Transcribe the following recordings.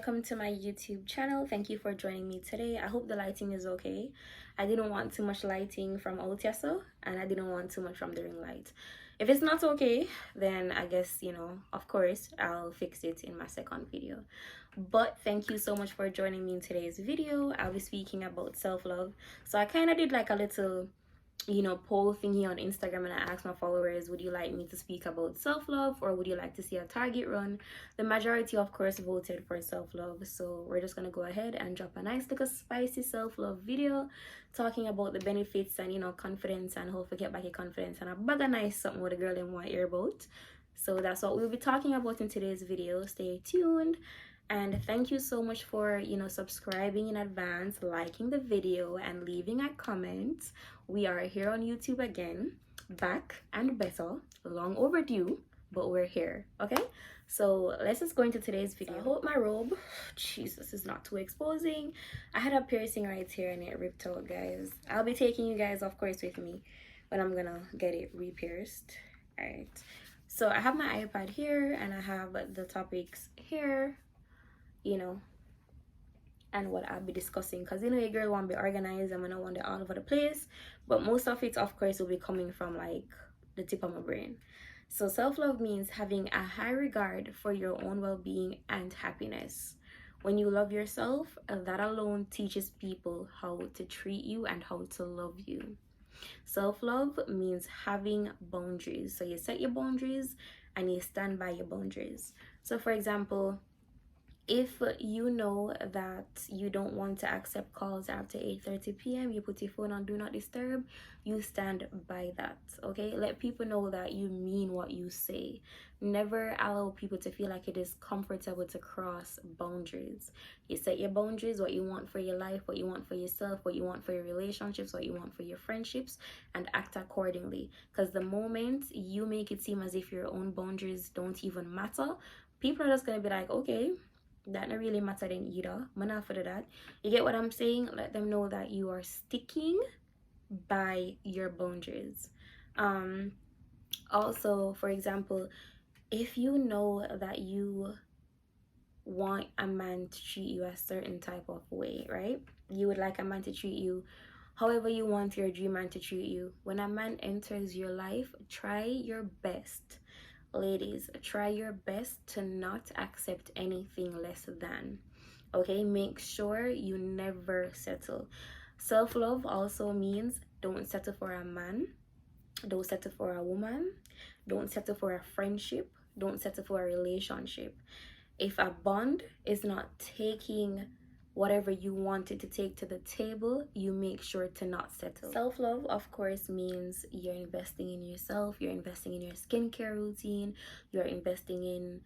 welcome to my YouTube channel. Thank you for joining me today. I hope the lighting is okay. I didn't want too much lighting from Outyaso, and I didn't want too much from the ring light. If it's not okay, then I guess, of course, I'll fix it in my second video. But thank you so much for joining me in today's video. I'll be speaking about self-love. So I kind of did like a little poll thingy on Instagram, and I asked my followers, would you like me to speak about self-love or would you like to see a target run? The majority, of course, voted for self-love, so we're just gonna go ahead and drop a nice little spicy self-love video talking about the benefits and confidence and how to get back your confidence and a bag of nice something with a girl in want to hear about. So that's what we'll be talking about in today's video. Stay tuned. And thank you so much for subscribing in advance, liking the video, and leaving a comment. We are here on YouTube again, back and better, long overdue, but we're here. Okay, so let's just go into today's video. So I hope my robe, Jesus, is not too exposing. I had a piercing right here and it ripped out, guys. I'll be taking you guys, of course, with me when I'm gonna get it re-pierced. All right, so I have my iPad here and I have the topics here, and what I'll be discussing, because your girl want to be organized and I want it all over the place, but most of it, of course, will be coming from like the tip of my brain. So self-love means having a high regard for your own well-being and happiness. When you love yourself, that alone teaches people how to treat you and how to love you. Self-love means having boundaries. So you set your boundaries and you stand by your boundaries. So for example, if you know that you don't want to accept calls after 8:30 p.m., you put your phone on do not disturb, you stand by that. Okay, let people know that you mean what you say. Never allow people to feel like it is comfortable to cross boundaries. You set your boundaries, what you want for your life, what you want for yourself, what you want for your relationships, what you want for your friendships, and act accordingly. Because the moment you make it seem as if your own boundaries don't even matter, people are just gonna be like, okay, that don't really matter then either. I'm not for that. You get what I'm saying? Let them know that you are sticking by your boundaries. Also, for example, if you know that you want a man to treat you a certain type of way, right? You would like a man to treat you however you want your dream man to treat you. When a man enters your life, try your best. Ladies, try your best to not accept anything less than. Okay, make sure you never settle. Self-love also means don't settle for a man, don't settle for a woman, don't settle for a friendship, don't settle for a relationship. If a bond is not taking whatever you wanted to take to the table, you make sure to not settle. Self-love, of course, means you're investing in yourself, you're investing in your skincare routine, you're investing in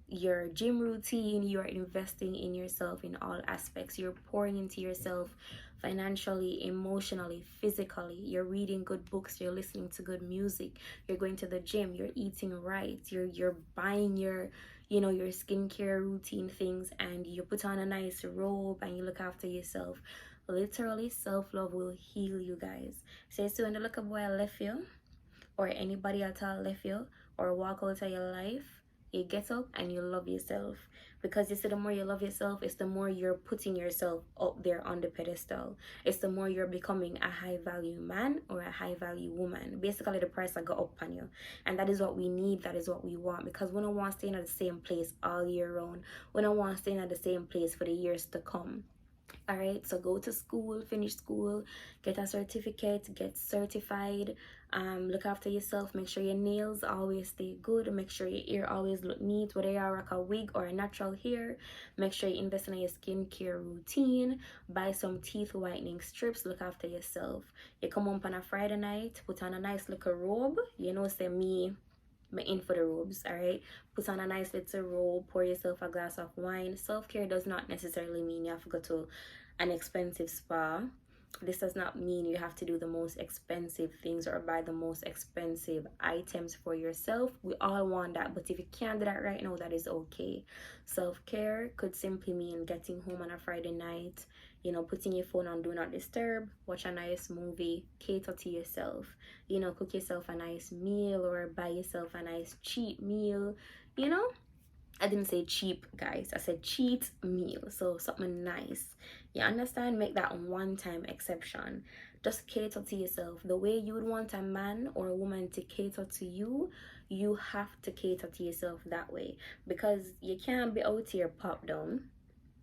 your gym routine, you're investing in yourself in all aspects. You're pouring into yourself financially, emotionally, physically. You're reading good books, you're listening to good music, you're going to the gym, you're eating right, you're buying your your skincare routine things, and you put on a nice robe and you look after yourself. Literally, self-love will heal you, guys. So when the look a boy left you, or anybody at all left you, or walk out of your life, you get up and you love yourself. Because you see, the more you love yourself, it's the more you're putting yourself up there on the pedestal. It's the more you're becoming a high value man or a high value woman. Basically, the price will go up on you. And that is what we need, that is what we want. Because we don't want to stay in the same place all year round. We don't want to stay in the same place for the years to come. All right, so go to school, finish school, get a certificate, get certified, look after yourself, make sure your nails always stay good, make sure your hair always look neat, whether you rock a wig or a natural hair. Make sure you invest in your skincare routine, buy some teeth whitening strips, look after yourself. You come home on a Friday night, put on a nice little robe, say me in for the robes. All right, put on a nice little robe, pour yourself a glass of wine. Self-care does not necessarily mean you have to go to an expensive spa. This does not mean you have to do the most expensive things or buy the most expensive items for yourself. We all want that, but if you can't do that right now, that is okay. Self-care could simply mean getting home on a Friday night, putting your phone on do not disturb, watch a nice movie, cater to yourself, cook yourself a nice meal or buy yourself a nice cheap meal, I didn't say cheap, guys. I said cheat meal. So something nice. You understand? Make that one-time exception. Just cater to yourself. The way you would want a man or a woman to cater to you, you have to cater to yourself that way. Because you can't be out here pop down,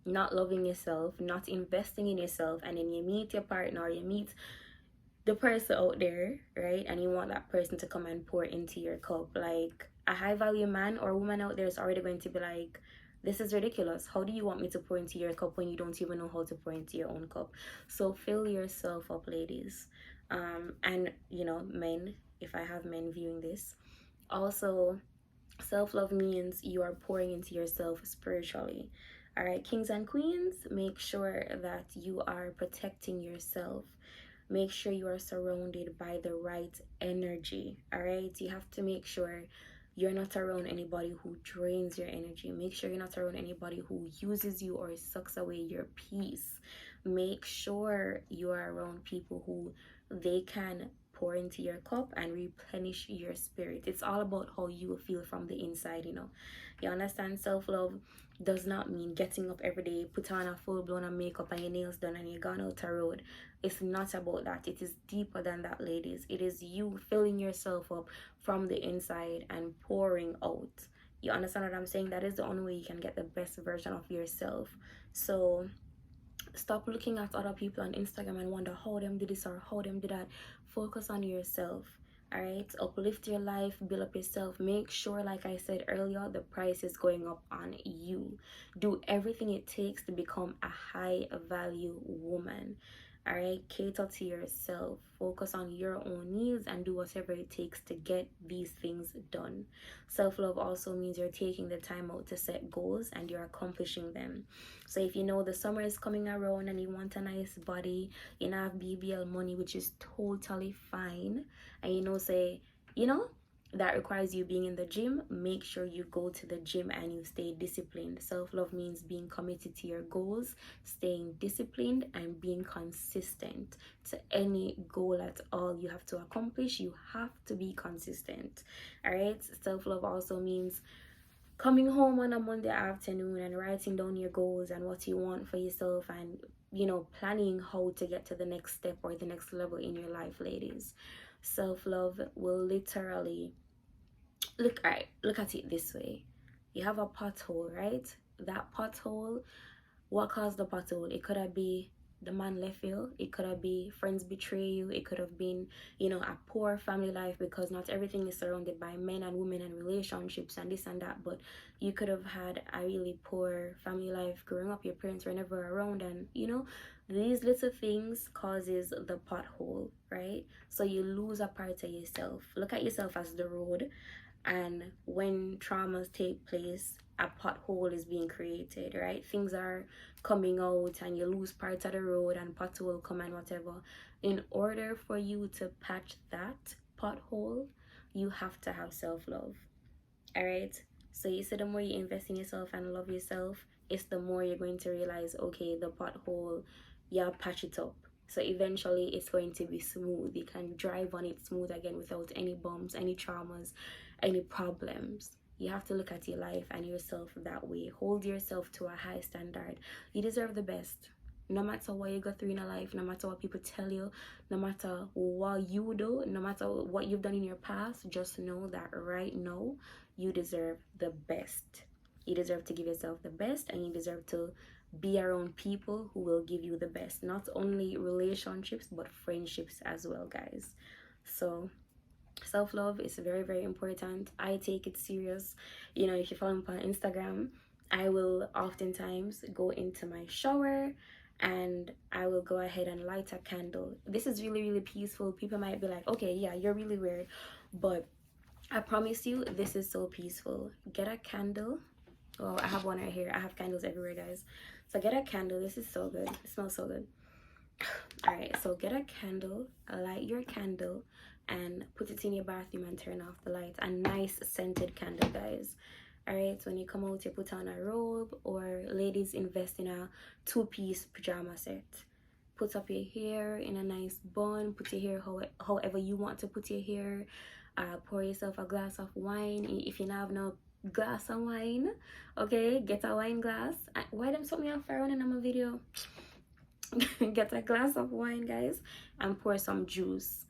not loving yourself, not investing in yourself, and then you meet your partner or you meet the person out there, right? And you want that person to come and pour into your cup. Like a high value man or woman out there is already going to be like, this is ridiculous. How do you want me to pour into your cup when you don't even know how to pour into your own cup? So fill yourself up, ladies. And you know, men, if I have men viewing this, also self-love means you are pouring into yourself spiritually. All right, kings and queens, make sure that you are protecting yourself. Make sure you are surrounded by the right energy. All right, you have to make sure you're not around anybody who drains your energy. Make sure you're not around anybody who uses you or sucks away your peace. Make sure you are around people who they can pour into your cup and replenish your spirit. It's all about how you feel from the inside, you know. You understand? Self-love does not mean getting up every day, put on a full-blown makeup and your nails done and you're gone out the road. It's not about that. It is deeper than that, ladies. It is you filling yourself up from the inside and pouring out. You understand what I'm saying? That is the only way you can get the best version of yourself. So stop looking at other people on Instagram and wonder how them did this or how them did that. Focus on yourself. All right, uplift your life, build up yourself. Make sure, like I said earlier, the price is going up on you. Do everything it takes to become a high value woman. All right, cater to yourself, focus on your own needs and do whatever it takes to get these things done. Self-love also means you're taking the time out to set goals and you're accomplishing them. So if you know the summer is coming around and you want a nice body, you know, have BBL money, which is totally fine, and you know, say, you know, that requires you being in the gym, make sure you go to the gym and you stay disciplined. Self-love means being committed to your goals, staying disciplined, and being consistent to any goal at all you have to accomplish. You have to be consistent. All right, self-love also means coming home on a Monday afternoon and writing down your goals and what you want for yourself, and you know, planning how to get to the next step or the next level in your life, ladies. Self-love will literally look at it this way. You have a pothole, right? That pothole, what caused the pothole? It could have been the man left you, it could have been friends betray you, it could have been, you know, a poor family life, because not everything is surrounded by men and women and relationships and this and that. But you could have had a really poor family life growing up, your parents were never around, and you know, these little things causes the pothole, right? So you lose a part of yourself. Look at yourself as the road, and when traumas take place, a pothole is being created, right? Things are coming out and you lose parts of the road and pothole come and whatever. In order for you to patch that pothole, you have to have self-love. All right, so you see, the more you invest in yourself and love yourself, it's the more you're going to realize, okay, the pothole, yeah, patch it up. So eventually it's going to be smooth. You can drive on it smooth again without any bumps, any traumas, any problems. You have to look at your life and yourself that way. Hold yourself to a high standard. You deserve the best. No matter what you go through in your life, no matter what people tell you, no matter what you do, no matter what you've done in your past, just know that right now you deserve the best. You deserve to give yourself the best, and you deserve to be around people who will give you the best. Not only relationships, but friendships as well, guys. So self-love is very, very important. I take it serious. You know, if you follow me on Instagram, I will oftentimes go into my shower and I will go ahead and light a candle. This is really, really peaceful. People might be like, okay, yeah, you're really weird, but I promise you, this is so peaceful. Get a candle. Oh, I have one right here. I have candles everywhere, guys. So get a candle. This is so good. It smells so good. All right, so get a candle, light your candle, and put it in your bathroom and turn off the light. A nice scented candle, guys. All right, so when you come out, you put on a robe, or ladies, invest in a two-piece pajama set. Put up your hair in a nice bun. Put your hair however you want to put your hair. Pour yourself a glass of wine. If you don't have no glass of wine. Okay, get a wine glass. Why them something off around in my video? Get a glass of wine, guys, and pour some juice.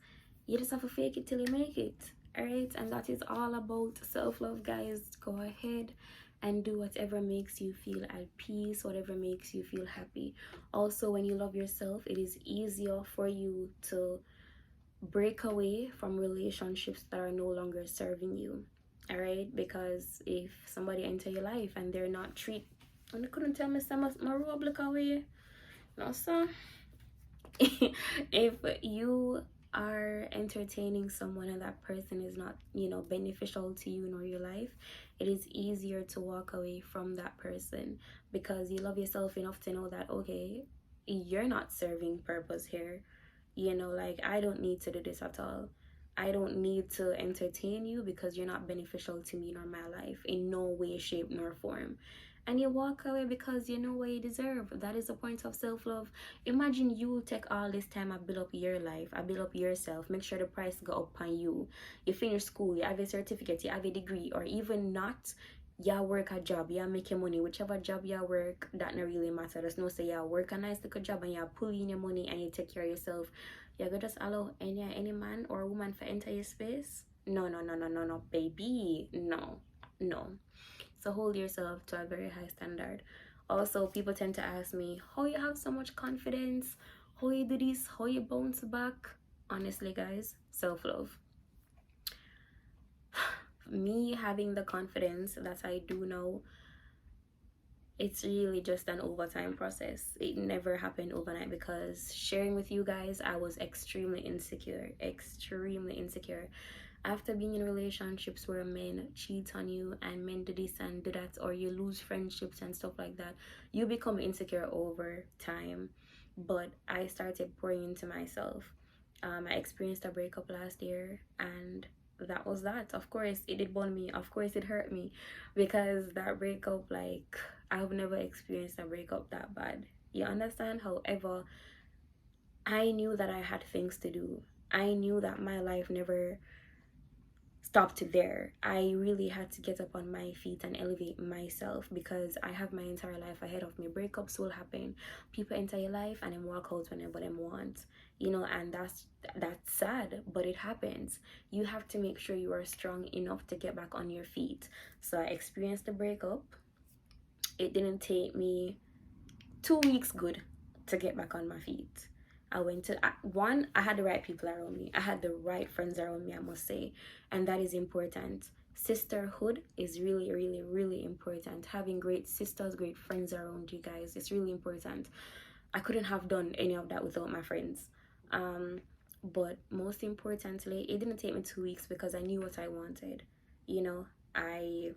You just have to fake it till you make it. Alright, and that is all about self-love, guys. Go ahead and do whatever makes you feel at peace, whatever makes you feel happy. Also, when you love yourself, it is easier for you to break away from relationships that are no longer serving you. All right, because if somebody enter your life and they're not treat, and they couldn't tell me some my robe look away, no sir. If you are entertaining someone and that person is not, beneficial to you nor your life, it is easier to walk away from that person because you love yourself enough to know that, okay, you're not serving purpose here. Like, I don't need to do this at all. I don't need to entertain you because you're not beneficial to me nor my life in no way, shape, nor form. And you walk away because you know what you deserve. That is the point of self-love. Imagine you take all this time I build up your life, I build up yourself, make sure the price go up on you. You finish school, you have a certificate, you have a degree, or even not, you work a job, you make your money, whichever job you work, that not really matter. There's no say you work a nice little job and you pull in your money and you take care of yourself. You're gonna just allow any man or woman to enter your space? No, no, no, no, no, no, baby. No, no. So hold yourself to a very high standard. Also, people tend to ask me, how you have so much confidence? How you do this? How you bounce back? Honestly, guys, self-love. Me having the confidence that I do know, it's really just an overtime process. It never happened overnight because sharing with you guys, I was extremely insecure, after being in relationships where men cheat on you and men do this and do that, or you lose friendships and stuff like that. You become insecure over time. But I started pouring into myself. I experienced a breakup last year, and that was that. Of course it did bother me, of course it hurt me, because that breakup, like, I've never experienced a breakup that bad, you understand? However, I knew that I had things to do. I knew that my life never stopped there. I really had to get up on my feet and elevate myself because I have my entire life ahead of me. Breakups will happen. People enter your life and then walk out whenever they want. And that's sad, but it happens. You have to make sure you are strong enough to get back on your feet. So I experienced the breakup. It didn't take me 2 weeks good to get back on my feet. I went to one, I had the right people around me. I had the right friends around me, I must say. And that is important. Sisterhood is really, really, really important. Having great sisters, great friends around you guys, it's really important. I couldn't have done any of that without my friends. But most importantly, it didn't take me 2 weeks because I knew what I wanted. I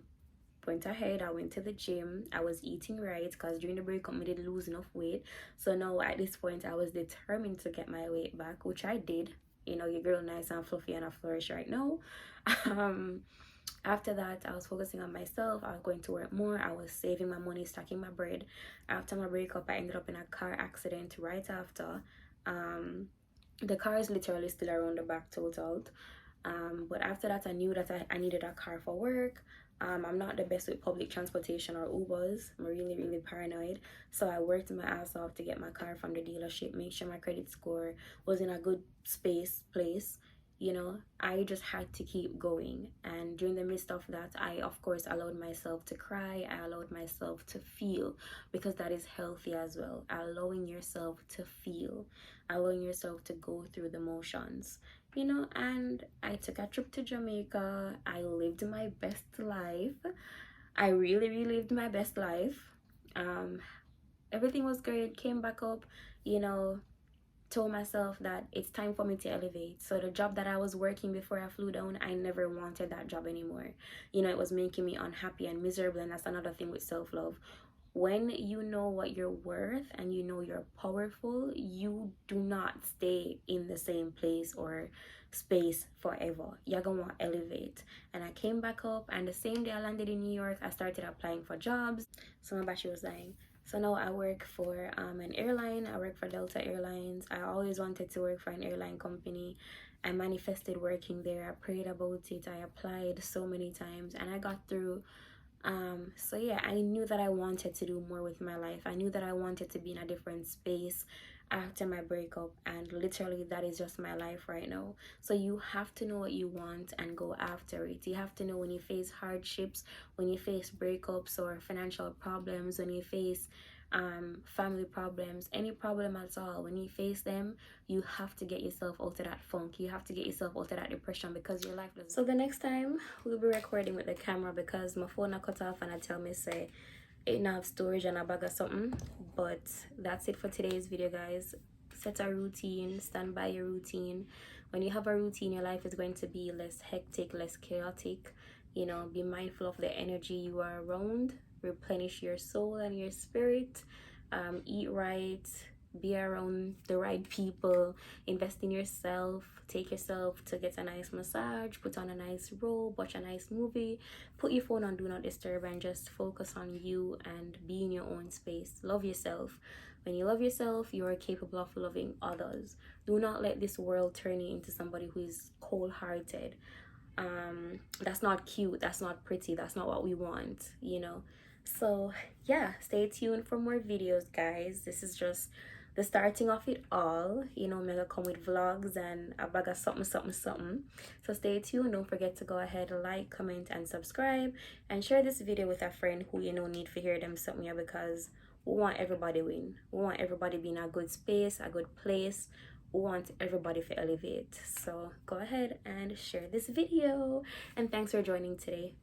went ahead, I went to the gym, I was eating right because during the breakup I didn't lose enough weight. So now at this point I was determined to get my weight back, which I did. Your girl nice and fluffy and I flourish right now. After that, I was focusing on myself. I was going to work more. I was saving my money, stacking my bread. After my breakup, I ended up in a car accident right after. The car is literally still around the back, totaled. But after that, I knew that I needed a car for work. I'm not the best with public transportation or Ubers. I'm really, really paranoid. So I worked my ass off to get my car from the dealership, make sure my credit score was in a good place. I just had to keep going. And during the midst of that, I, of course, allowed myself to cry. I allowed myself to feel, because that is healthy as well. Allowing yourself to feel, allowing yourself to go through the motions. And I took a trip to Jamaica. I lived my best life. I really, really lived my best life. Everything was great. Came back up, told myself that it's time for me to elevate. So the job that I was working before I flew down, I never wanted that job anymore. It was making me unhappy and miserable, and that's another thing with self-love. When you know what you're worth and you know you're powerful, you do not stay in the same place or space forever. You're gonna want to elevate. And I came back up, and the same day I landed in New York, I started applying for jobs. So my battery was dying. So now I work for an airline. I work for Delta Airlines. I always wanted to work for an airline company. I manifested working there. I prayed about it. I applied so many times and I got through So yeah, I knew that I wanted to do more with my life. I knew that I wanted to be in a different space after my breakup, and literally that is just my life right now. So you have to know what you want and go after it. You have to know when you face hardships, when you face breakups or financial problems, when you face family problems, any problem at all, when you face them, you have to get yourself out of that funk. You have to get yourself out of that depression, because your life doesn't. So the next time we'll be recording with the camera, because my phone I cut off and I tell me say it not have storage and a bag of something. But that's it for today's video, guys. Set a routine, stand by your routine. When you have a routine, your life is going to be less hectic, less chaotic. You know, be mindful of the energy you are around, replenish your soul and your spirit, eat right, be around the right people, invest in yourself, take yourself to get a nice massage, put on a nice robe, watch a nice movie, put your phone on do not disturb, and just focus on you and be in your own space. Love yourself. When you love yourself, you are capable of loving others. Do not let this world turn you into somebody who is cold-hearted. That's not cute, that's not pretty, that's not what we want, you know. So yeah, stay tuned for more videos, guys. This is just the starting of it all. You know, I'm gonna come with vlogs and a bag of something something something. So stay tuned. Don't forget to go ahead, like, comment, and subscribe, and share this video with a friend who you know need to hear them something here, because we want everybody win. We want everybody be in a good space, a good place. We want everybody to elevate. So go ahead and share this video, and thanks for joining today.